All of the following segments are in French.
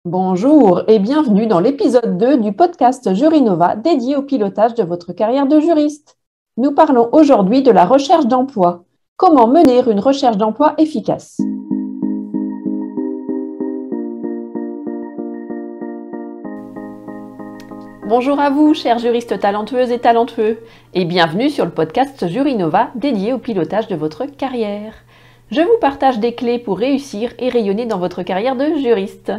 Bonjour et bienvenue dans l'épisode 2 du podcast Jurinova dédié au pilotage de votre carrière de juriste. Nous parlons aujourd'hui de la recherche d'emploi. Comment mener une recherche d'emploi efficace? Bonjour à vous, chers juristes talentueuses et talentueux, et bienvenue sur le podcast Jurinova dédié au pilotage de votre carrière. Je vous partage des clés pour réussir et rayonner dans votre carrière de juriste.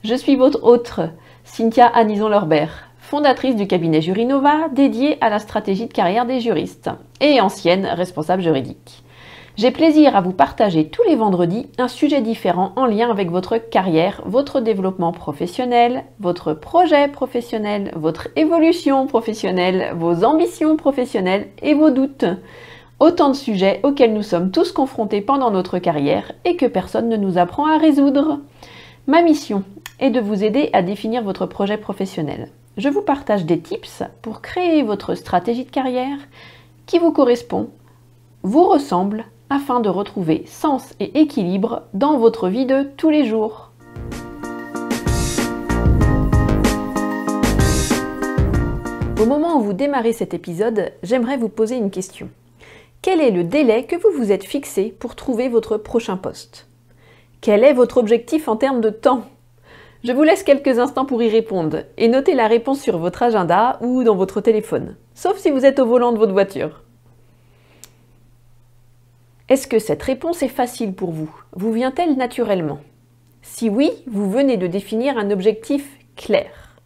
Je suis votre hôte, Cynthia Anison-Lorbert, fondatrice du cabinet Jurinova dédié à la stratégie de carrière des juristes et ancienne responsable juridique. J'ai plaisir à vous partager tous les vendredis un sujet différent en lien avec votre carrière, votre développement professionnel, votre projet professionnel, votre évolution professionnelle, vos ambitions professionnelles et vos doutes. Autant de sujets auxquels nous sommes tous confrontés pendant notre carrière et que personne ne nous apprend à résoudre. Ma mission est de vous aider à définir votre projet professionnel. Je vous partage des tips pour créer votre stratégie de carrière qui vous correspond, vous ressemble, afin de retrouver sens et équilibre dans votre vie de tous les jours. Au moment où vous démarrez cet épisode, j'aimerais vous poser une question. Quel est le délai que vous vous êtes fixé pour trouver votre prochain poste? Quel est votre objectif en termes de temps? Je vous laisse quelques instants pour y répondre et notez la réponse sur votre agenda ou dans votre téléphone, sauf si vous êtes au volant de votre voiture. Est-ce que cette réponse est facile pour vous? Vous vient-elle naturellement? Si oui, vous venez de définir un objectif clair.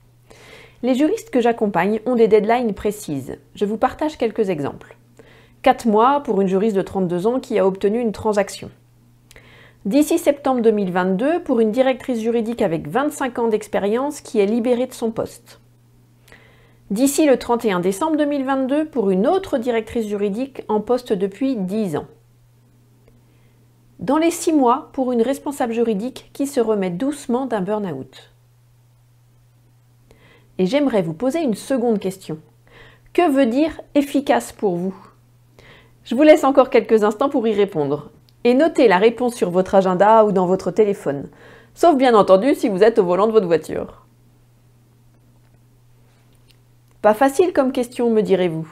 Les juristes que j'accompagne ont des deadlines précises. Je vous partage quelques exemples. 4 mois pour une juriste de 32 ans qui a obtenu une transaction. D'ici septembre 2022 pour une directrice juridique avec 25 ans d'expérience qui est libérée de son poste. D'ici le 31 décembre 2022 pour une autre directrice juridique en poste depuis 10 ans. Dans les 6 mois pour une responsable juridique qui se remet doucement d'un burn-out. Et j'aimerais vous poser une seconde question. Que veut dire efficace pour vous? Je vous laisse encore quelques instants pour y répondre. Et notez la réponse sur votre agenda ou dans votre téléphone. Sauf bien entendu si vous êtes au volant de votre voiture. Pas facile comme question, me direz-vous.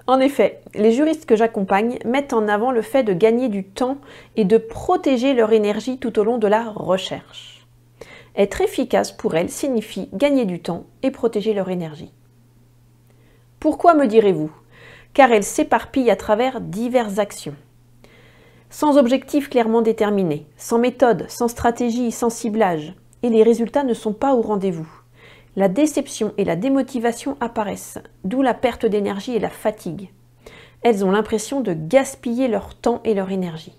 En effet, les juristes que j'accompagne mettent en avant le fait de gagner du temps et de protéger leur énergie tout au long de la recherche. Être efficace pour elles signifie gagner du temps et protéger leur énergie. Pourquoi, me direz-vous? Car elles s'éparpillent à travers diverses actions. Sans objectif clairement déterminé, sans méthode, sans stratégie, sans ciblage, et les résultats ne sont pas au rendez-vous. La déception et la démotivation apparaissent, d'où la perte d'énergie et la fatigue. Elles ont l'impression de gaspiller leur temps et leur énergie.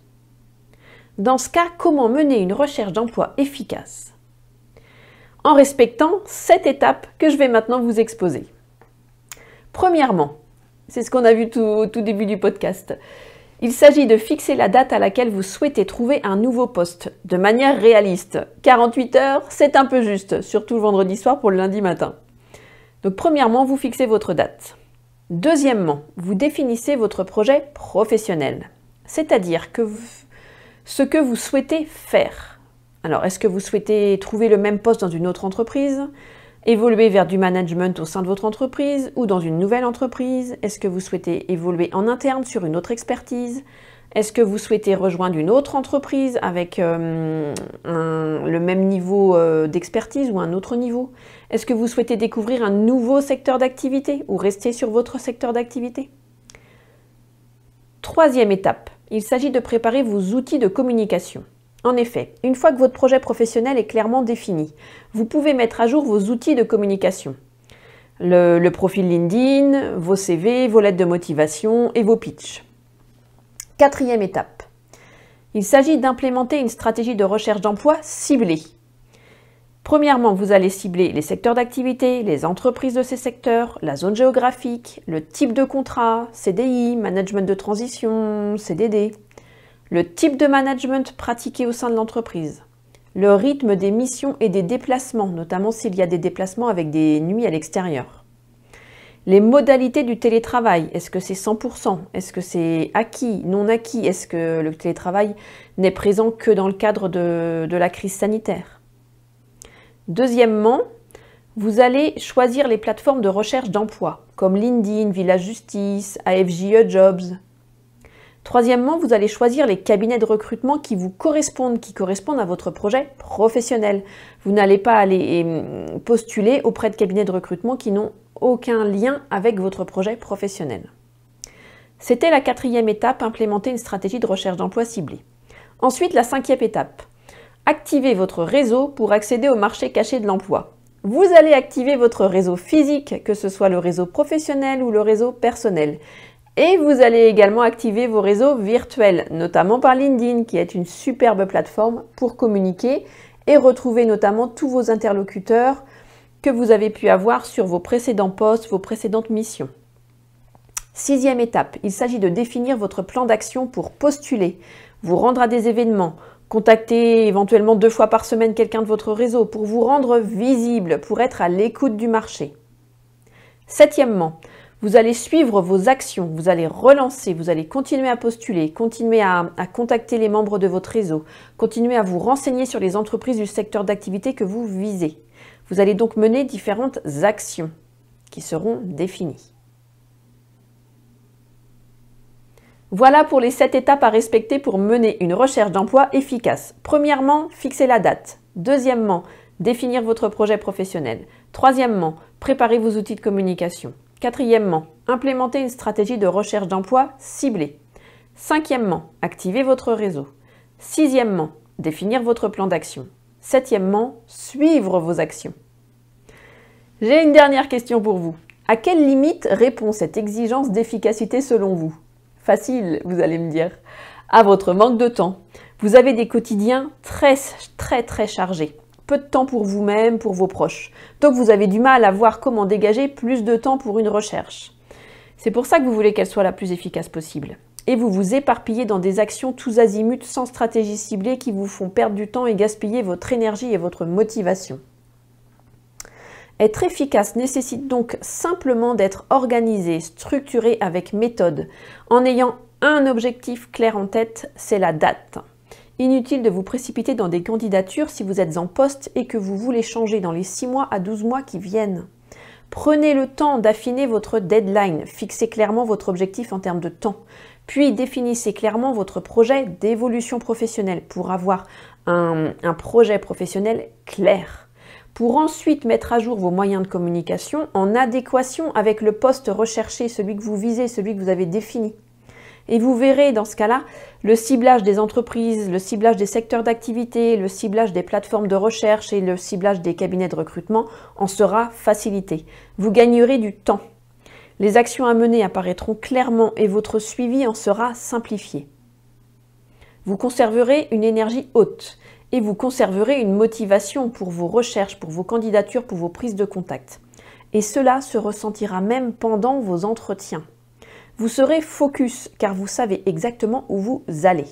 Dans ce cas, comment mener une recherche d'emploi efficace? En respectant 7 étapes que je vais maintenant vous exposer. Premièrement, c'est ce qu'on a vu au tout début du podcast. Il s'agit de fixer la date à laquelle vous souhaitez trouver un nouveau poste, de manière réaliste. 48 heures, c'est un peu juste, surtout le vendredi soir pour le lundi matin. Donc premièrement, vous fixez votre date. Deuxièmement, vous définissez votre projet professionnel, c'est-à-dire ce que vous souhaitez faire. Alors, est-ce que vous souhaitez trouver le même poste dans une autre entreprise ? Évoluer vers du management au sein de votre entreprise ou dans une nouvelle entreprise? Est-ce que vous souhaitez évoluer en interne sur une autre expertise? Est-ce que vous souhaitez rejoindre une autre entreprise avec le même niveau d'expertise ou un autre niveau? Est-ce que vous souhaitez découvrir un nouveau secteur d'activité ou rester sur votre secteur d'activité? Troisième étape, il s'agit de préparer vos outils de communication. En effet, une fois que votre projet professionnel est clairement défini, vous pouvez mettre à jour vos outils de communication. Le profil LinkedIn, vos CV, vos lettres de motivation et vos pitchs. Quatrième étape, il s'agit d'implémenter une stratégie de recherche d'emploi ciblée. Premièrement, vous allez cibler les secteurs d'activité, les entreprises de ces secteurs, la zone géographique, le type de contrat, CDI, management de transition, CDD. Le type de management pratiqué au sein de l'entreprise, le rythme des missions et des déplacements, notamment s'il y a des déplacements avec des nuits à l'extérieur. Les modalités du télétravail, est-ce que c'est 100%? Est-ce que c'est acquis, non acquis? Est-ce que le télétravail n'est présent que dans le cadre de la crise sanitaire? Deuxièmement, vous allez choisir les plateformes de recherche d'emploi, comme LinkedIn, Village Justice, AFJE Jobs. Troisièmement, vous allez choisir les cabinets de recrutement qui vous correspondent, qui correspondent à votre projet professionnel. Vous n'allez pas aller postuler auprès de cabinets de recrutement qui n'ont aucun lien avec votre projet professionnel. C'était la 4e étape, implémenter une stratégie de recherche d'emploi ciblée. Ensuite, la 5e étape, activez votre réseau pour accéder au marché caché de l'emploi. Vous allez activer votre réseau physique, que ce soit le réseau professionnel ou le réseau personnel. Et vous allez également activer vos réseaux virtuels, notamment par LinkedIn, qui est une superbe plateforme pour communiquer et retrouver notamment tous vos interlocuteurs que vous avez pu avoir sur vos précédents postes, vos précédentes missions. 6e étape, il s'agit de définir votre plan d'action pour postuler, vous rendre à des événements, contacter éventuellement 2 fois par semaine quelqu'un de votre réseau pour vous rendre visible, pour être à l'écoute du marché. 7e, vous allez suivre vos actions, vous allez relancer, vous allez continuer à postuler, continuer à contacter les membres de votre réseau, continuer à vous renseigner sur les entreprises du secteur d'activité que vous visez. Vous allez donc mener différentes actions qui seront définies. Voilà pour les 7 étapes à respecter pour mener une recherche d'emploi efficace. Premièrement, fixer la date. Deuxièmement, définir votre projet professionnel. Troisièmement, préparer vos outils de communication. Quatrièmement, implémenter une stratégie de recherche d'emploi ciblée. Cinquièmement, activer votre réseau. Sixièmement, définir votre plan d'action. Septièmement, suivre vos actions. J'ai une dernière question pour vous. À quelle limite répond cette exigence d'efficacité selon vous? Facile, vous allez me dire. À votre manque de temps. Vous avez des quotidiens très chargés. Peu de temps pour vous-même, pour vos proches. Donc vous avez du mal à voir comment dégager plus de temps pour une recherche. C'est pour ça que vous voulez qu'elle soit la plus efficace possible. Et vous vous éparpillez dans des actions tous azimuts sans stratégie ciblée qui vous font perdre du temps et gaspiller votre énergie et votre motivation. Être efficace nécessite donc simplement d'être organisé, structuré avec méthode, en ayant un objectif clair en tête, c'est la date. Inutile de vous précipiter dans des candidatures si vous êtes en poste et que vous voulez changer dans les 6 mois à 12 mois qui viennent. Prenez le temps d'affiner votre deadline, fixez clairement votre objectif en termes de temps, puis définissez clairement votre projet d'évolution professionnelle pour avoir un projet professionnel clair. Pour ensuite mettre à jour vos moyens de communication en adéquation avec le poste recherché, celui que vous visez, celui que vous avez défini. Et vous verrez dans ce cas-là, le ciblage des entreprises, le ciblage des secteurs d'activité, le ciblage des plateformes de recherche et le ciblage des cabinets de recrutement en sera facilité. Vous gagnerez du temps. Les actions à mener apparaîtront clairement et votre suivi en sera simplifié. Vous conserverez une énergie haute et vous conserverez une motivation pour vos recherches, pour vos candidatures, pour vos prises de contact. Et cela se ressentira même pendant vos entretiens. Vous serez focus car vous savez exactement où vous allez.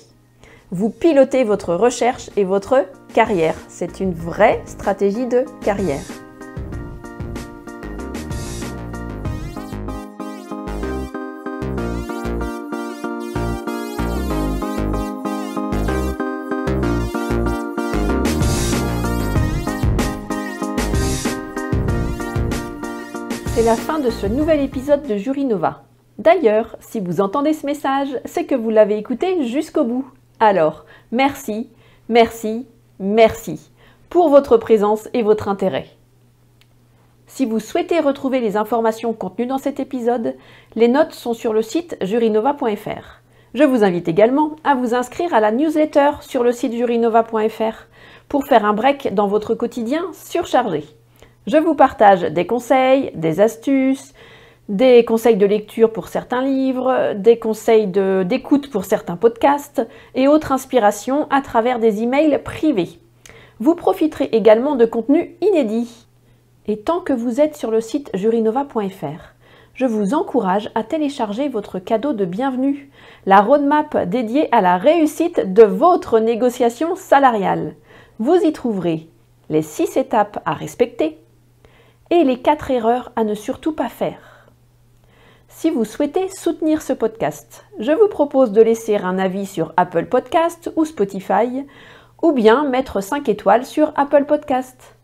Vous pilotez votre recherche et votre carrière. C'est une vraie stratégie de carrière. C'est la fin de ce nouvel épisode de Jury Nova. D'ailleurs, si vous entendez ce message, c'est que vous l'avez écouté jusqu'au bout. Alors, merci, merci, merci pour votre présence et votre intérêt. Si vous souhaitez retrouver les informations contenues dans cet épisode, les notes sont sur le site jurynova.fr. Je vous invite également à vous inscrire à la newsletter sur le site jurynova.fr pour faire un break dans votre quotidien surchargé. Je vous partage des conseils, des astuces, des conseils de lecture pour certains livres, des conseils d'écoute pour certains podcasts et autres inspirations à travers des emails privés. Vous profiterez également de contenus inédits. Et tant que vous êtes sur le site jurynova.fr, je vous encourage à télécharger votre cadeau de bienvenue, la roadmap dédiée à la réussite de votre négociation salariale. Vous y trouverez les 6 étapes à respecter et les 4 erreurs à ne surtout pas faire. Si vous souhaitez soutenir ce podcast, je vous propose de laisser un avis sur Apple Podcast ou Spotify, ou bien mettre 5 étoiles sur Apple Podcast.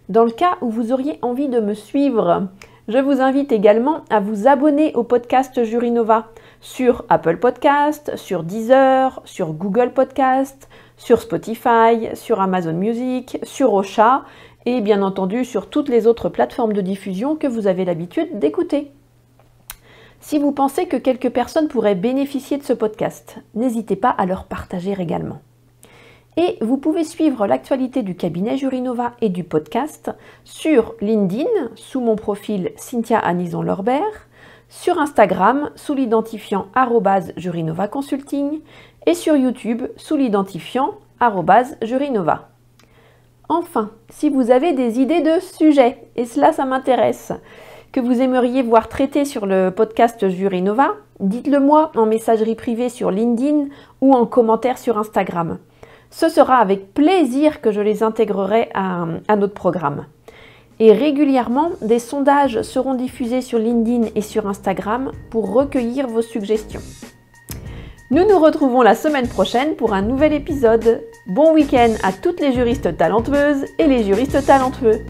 Dans le cas où vous auriez envie de me suivre, je vous invite également à vous abonner au podcast Jury Nova sur Apple Podcast, sur Deezer, sur Google Podcast, sur Spotify, sur Amazon Music, sur Ocha et bien entendu sur toutes les autres plateformes de diffusion que vous avez l'habitude d'écouter. Si vous pensez que quelques personnes pourraient bénéficier de ce podcast, n'hésitez pas à leur partager également. Et vous pouvez suivre l'actualité du cabinet Jury Nova et du podcast sur LinkedIn sous mon profil Cynthia Anison-Lorbert, sur Instagram sous l'identifiant @JuryNova Consulting et sur YouTube sous l'identifiant @JuryNova. Enfin, si vous avez des idées de sujets, et cela ça m'intéresse, que vous aimeriez voir traiter sur le podcast Jury Nova, dites-le moi en messagerie privée sur LinkedIn ou en commentaire sur Instagram. Ce sera avec plaisir que je les intégrerai à notre programme. Et régulièrement, des sondages seront diffusés sur LinkedIn et sur Instagram pour recueillir vos suggestions. Nous nous retrouvons la semaine prochaine pour un nouvel épisode. Bon week-end à toutes les juristes talentueuses et les juristes talentueux.